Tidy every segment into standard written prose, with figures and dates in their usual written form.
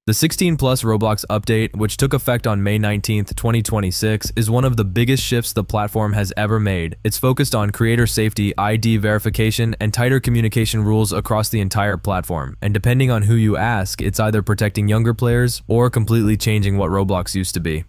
The 16 Plus Roblox update, which took effect on May 19, 2026, is one of the biggest shifts the platform has ever made. It's focused on creator safety, ID verification, and tighter communication rules across the entire platform. And depending on who you ask, it's either protecting younger players or completely changing what Roblox used to be.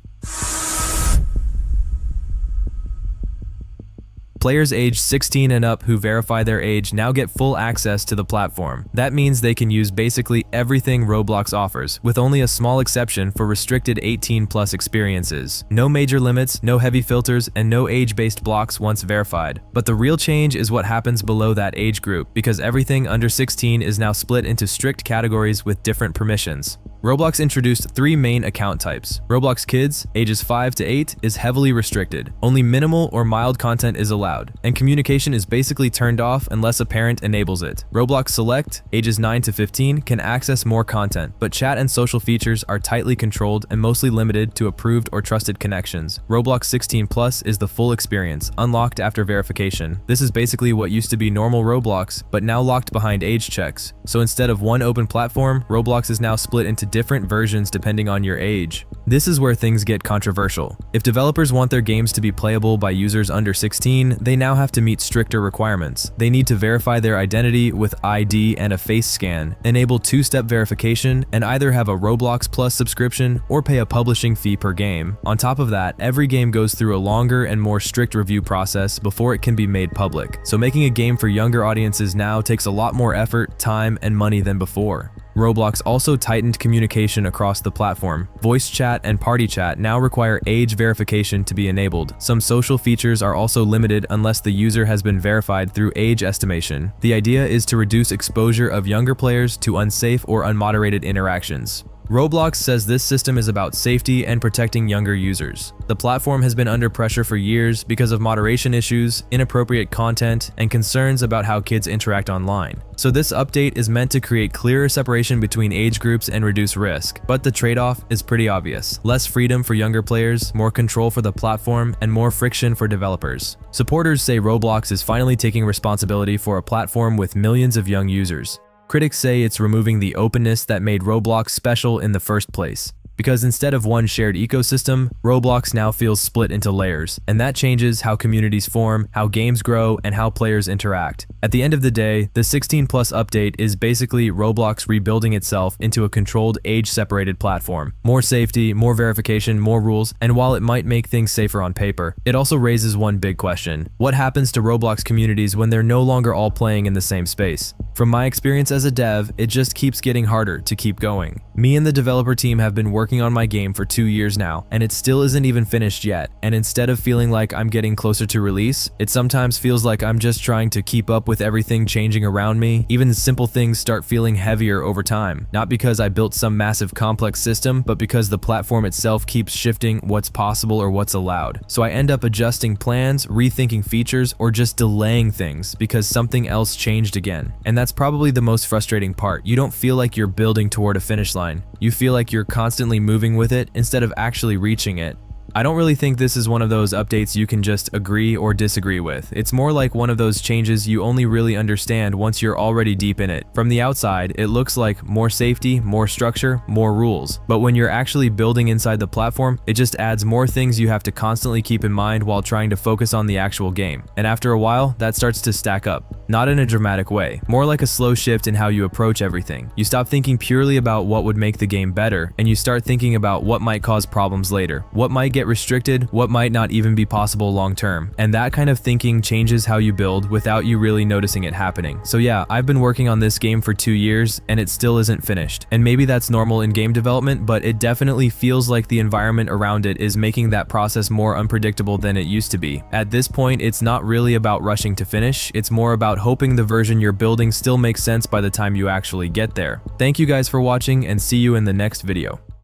Players aged 16 and up who verify their age now get full access to the platform. That means they can use basically everything Roblox offers, with only a small exception for restricted 18+ experiences. No major limits, no heavy filters, and no age-based blocks once verified. But the real change is what happens below that age group, because everything under 16 is now split into strict categories with different permissions. Roblox introduced 3 main account types. Roblox Kids, ages 5 to 8, is heavily restricted. Only minimal or mild content is allowed, and communication is basically turned off unless a parent enables it. Roblox Select, ages 9 to 15, can access more content, but chat and social features are tightly controlled and mostly limited to approved or trusted connections. Roblox 16 Plus is the full experience, unlocked after verification. This is basically what used to be normal Roblox, but now locked behind age checks. So instead of one open platform, Roblox is now split into different versions depending on your age. This is where things get controversial. If developers want their games to be playable by users under 16, they now have to meet stricter requirements. They need to verify their identity with ID and a face scan, enable 2-step verification, and either have a Roblox Plus subscription or pay a publishing fee per game. On top of that, every game goes through a longer and more strict review process before it can be made public. So making a game for younger audiences now takes a lot more effort, time, and money than before. Roblox also tightened communication across the platform. Voice chat and party chat now require age verification to be enabled. Some social features are also limited unless the user has been verified through age estimation. The idea is to reduce exposure of younger players to unsafe or unmoderated interactions. Roblox says this system is about safety and protecting younger users. The platform has been under pressure for years because of moderation issues, inappropriate content, and concerns about how kids interact online. So this update is meant to create clearer separation between age groups and reduce risk. But the trade-off is pretty obvious. Less freedom for younger players, more control for the platform, and more friction for developers. Supporters say Roblox is finally taking responsibility for a platform with millions of young users. Critics say it's removing the openness that made Roblox special in the first place. Because instead of one shared ecosystem, Roblox now feels split into layers, and that changes how communities form, how games grow, and how players interact. At the end of the day, the 16 Plus update is basically Roblox rebuilding itself into a controlled, age-separated platform. More safety, more verification, more rules, and while it might make things safer on paper, it also raises one big question. What happens to Roblox communities when they're no longer all playing in the same space? From my experience as a dev, it just keeps getting harder to keep going. Me and the developer team have been working on my game for 2 years now, and it still isn't even finished yet. And instead of feeling like I'm getting closer to release, it sometimes feels like I'm just trying to keep up with everything changing around me. Even simple things start feeling heavier over time. Not because I built some massive complex system, but because the platform itself keeps shifting what's possible or what's allowed. So I end up adjusting plans, rethinking features, or just delaying things because something else changed again. And that's probably the most frustrating part. You don't feel like you're building toward a finish line. You feel like you're constantly moving with it instead of actually reaching it. I don't really think this is one of those updates you can just agree or disagree with. It's more like one of those changes you only really understand once you're already deep in it. From the outside, it looks like more safety, more structure, more rules. But when you're actually building inside the platform, it just adds more things you have to constantly keep in mind while trying to focus on the actual game. And after a while, that starts to stack up. Not in a dramatic way, more like a slow shift in how you approach everything. You stop thinking purely about what would make the game better, and you start thinking about what might cause problems later, what might get restricted, what might not even be possible long term. And that kind of thinking changes how you build without you really noticing it happening. So yeah, I've been working on this game for 2 years, and it still isn't finished. And maybe that's normal in game development, but it definitely feels like the environment around it is making that process more unpredictable than it used to be. At this point, it's not really about rushing to finish, it's more about hoping the version you're building still makes sense by the time you actually get there. Thank you guys for watching, and see you in the next video.